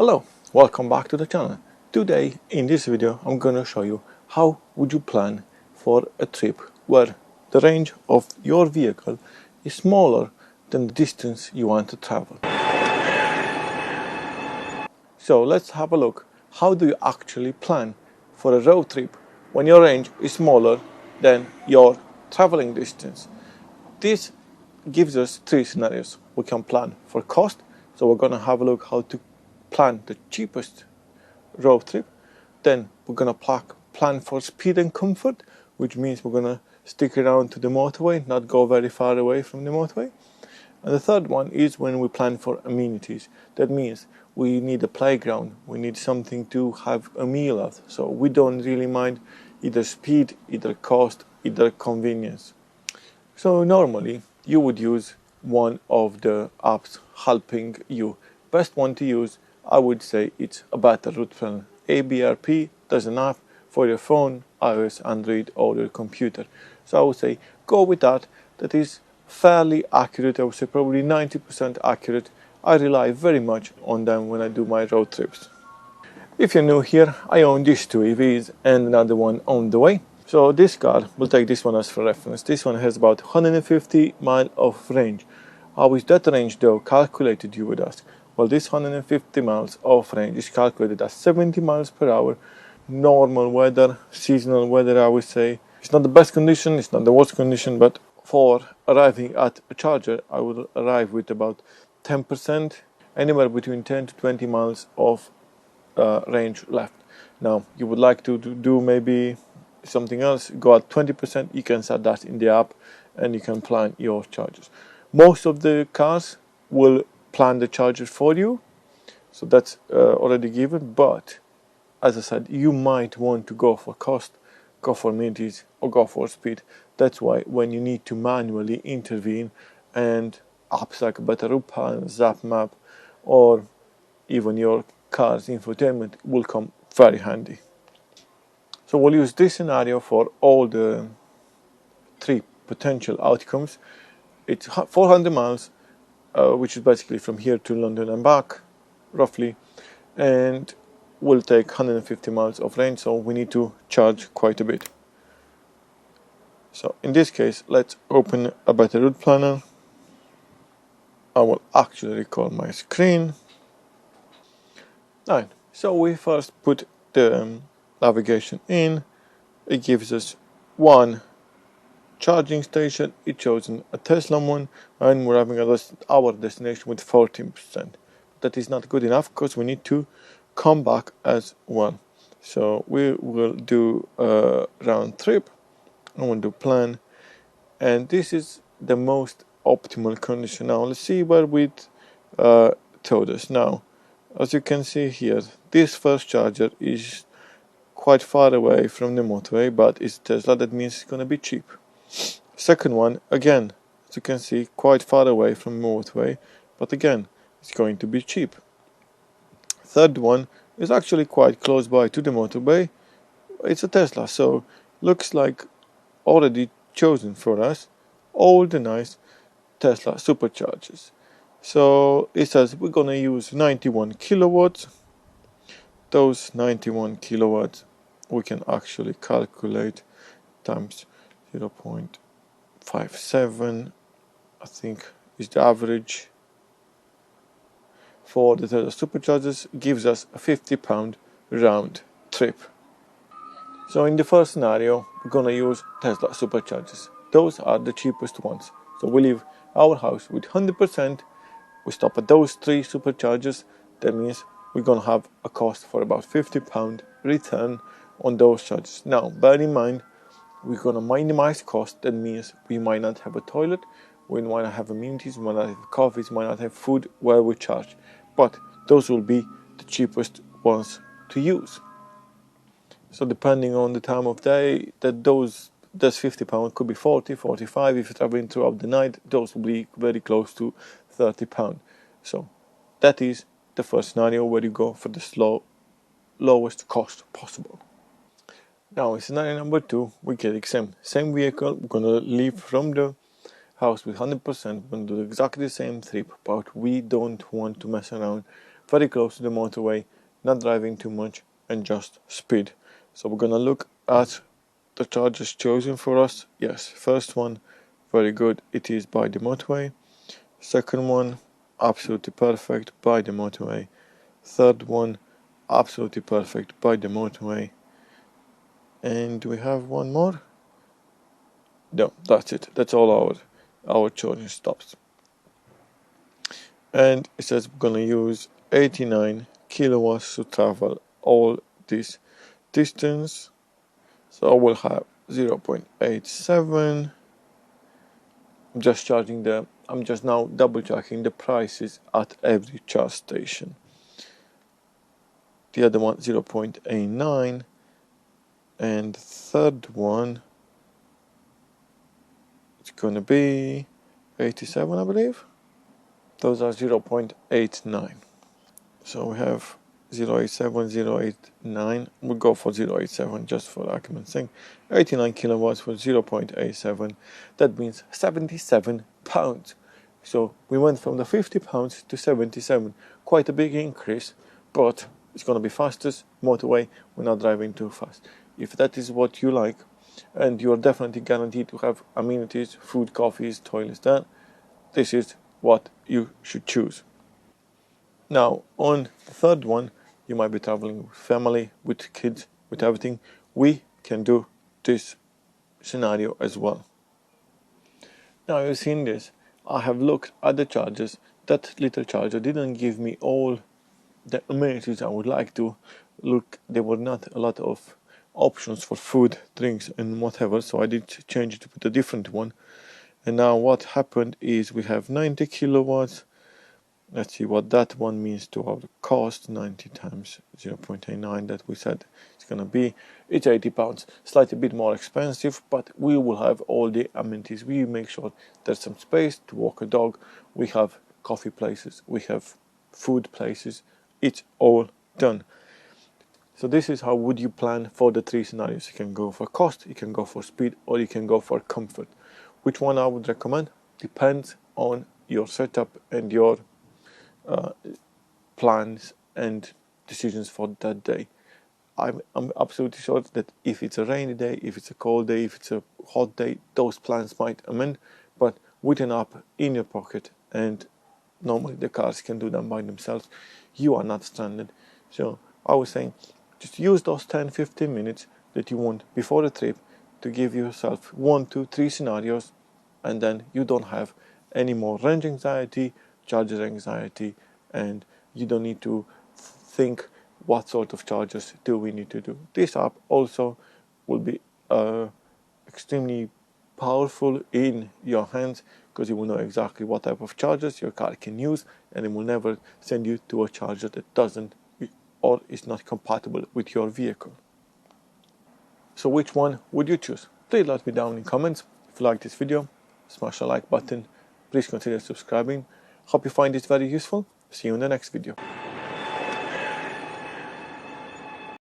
Hello, welcome back to the channel. Today in this video I'm gonna show you how would you plan for a trip where the range of your vehicle is smaller than the distance you want to travel. So let's have a look. How do you actually plan for a road trip when your range is smaller than your traveling distance? This gives us three scenarios. We can plan for cost, so we're gonna have a look how to plan the cheapest road trip. Then we're gonna plan for speed and comfort, which means we're gonna stick around to the motorway, not go very far away from the motorway. And the third one is when we plan for amenities. That means we need a playground, we need something to have a meal at. So we don't really mind either speed, either cost, either convenience. So normally you would use one of the apps helping you. Best one to use, I would say, it's a better route planner. ABRP does an app for your phone, iOS, Android, or your computer. So I would say go with that. That is fairly accurate. I would say probably 90% accurate. I rely very much on them when I do my road trips. If you're new here, I own these two EVs and another one on the way. So this car, we'll take this one as for reference. This one has about 150 miles of range. How is that range though calculated, you would ask? Well, this 150 miles of range is calculated as 70 miles per hour, normal weather, seasonal weather, I would say. It's not the best condition, it's not the worst condition, but for arriving at a charger, I would arrive with about 10%, anywhere between 10 to 20 miles of range left. Now, you would like to do maybe something else, go at 20%, you can set that in the app and you can plan your charges. Most of the cars will plan the charger for you, so that's already given, but as I said, you might want to go for cost, go for amenities, or go for speed. That's why when you need to manually intervene, and apps like Better Route Plan, Zap Map, or even your car's infotainment will come very handy. So we'll use this scenario for all the three potential outcomes. It's 400 miles, which is basically from here to London and back, roughly, and will take 150 miles of range, so we need to charge quite a bit. So in this case, let's open a Better Route Planner. I will actually record my screen. Right, so we first put the navigation in. It gives us one charging station. It's chosen a Tesla one, and we're having our destination with 14%. That is not good enough because we need to come back as well. So we will do a round trip. I will do plan, and this is the most optimal condition. Now let's see where we told us. Now, as you can see here, this first charger is quite far away from the motorway, but it's Tesla, that means it's going to be cheap. Second one, again, as you can see, quite far away from motorway, but again, it's going to be cheap. Third one is actually quite close by to the motorway. It's a Tesla, so looks like already chosen for us all the nice Tesla superchargers. So it says we're gonna use 91 kilowatts. Those 91 kilowatts we can actually calculate times 0.57, I think is the average for the Tesla superchargers, gives us a £50 round trip. So in the first scenario, we're gonna use Tesla superchargers. Those are the cheapest ones. So we leave our house with 100%, we stop at those three superchargers. That means we're gonna have a cost for about £50 return on those charges. Now, bear in mind, we're gonna minimize cost. That means we might not have a toilet, we might not have amenities, we might not have coffees, we might not have food where we charge. But those will be the cheapest ones to use. So depending on the time of day, that's £50, could be 40, 45. If you're traveling throughout the night, those will be very close to £30. So that is the first scenario where you go for the lowest cost possible. Now in scenario number 2, we get same vehicle. We're gonna leave from the house with 100%. We're gonna do exactly the same trip, but we don't want to mess around very close to the motorway, not driving too much, and just speed. So we're gonna look at the chargers chosen for us. Yes, first one, very good, it is by the motorway. Second one, absolutely perfect, by the motorway. Third one, absolutely perfect, by the motorway. And we have one more. No, that's it. That's all our charging stops. And it says we're gonna use 89 kilowatts to travel all this distance. So we'll have 0.87. I'm just now double checking the prices at every charge station. The other one 0.89, and the third one, it's gonna be 87, I believe. Those are 0.89. So we have 0.87, 0.89. We'll go for 0.87 just for argument's sake. 89 kilowatts for 0.87. That means 77 pounds. So we went from the 50 pounds to 77. Quite a big increase, but it's going to be fastest motorway. We're not driving too fast. If that is what you like, and you're definitely guaranteed to have amenities, food, coffees, toilets, then this is what you should choose. Now, on the third one, you might be traveling with family, with kids, with everything. We can do this scenario as well. Now, you've seen this. I have looked at the chargers. That little charger didn't give me all the amenities I would like to. Look, there were not a lot of options for food, drinks, and whatever, so I did change it with a different one. And now what happened is we have 90 kilowatts. Let's see what that one means to our cost. 90 times 0.89 that we said it's gonna be. It's 80 pounds, slightly bit more expensive, but we will have all the amenities. We make sure there's some space to walk a dog. We have coffee places, we have food places. It's all done. So this is how would you plan for the three scenarios. You can go for cost, you can go for speed, or you can go for comfort. Which one I would recommend depends on your setup and your plans and decisions for that day. I'm absolutely sure that if it's a rainy day, if it's a cold day, if it's a hot day, those plans might amend, but with an app in your pocket, and normally the cars can do them by themselves, you are not stranded. So I was saying, just use those 10-15 minutes that you want before the trip to give yourself 1, 2, 3 scenarios, and then you don't have any more range anxiety, charger anxiety, and you don't need to think what sort of chargers do we need to do. This app also will be extremely powerful in your hands, because you will know exactly what type of chargers your car can use, and it will never send you to a charger that doesn't or is not compatible with your vehicle. So which one would you choose? Please let me down in comments. If you like this video, smash the like button. Please consider subscribing. Hope you find this very useful. See you in the next video.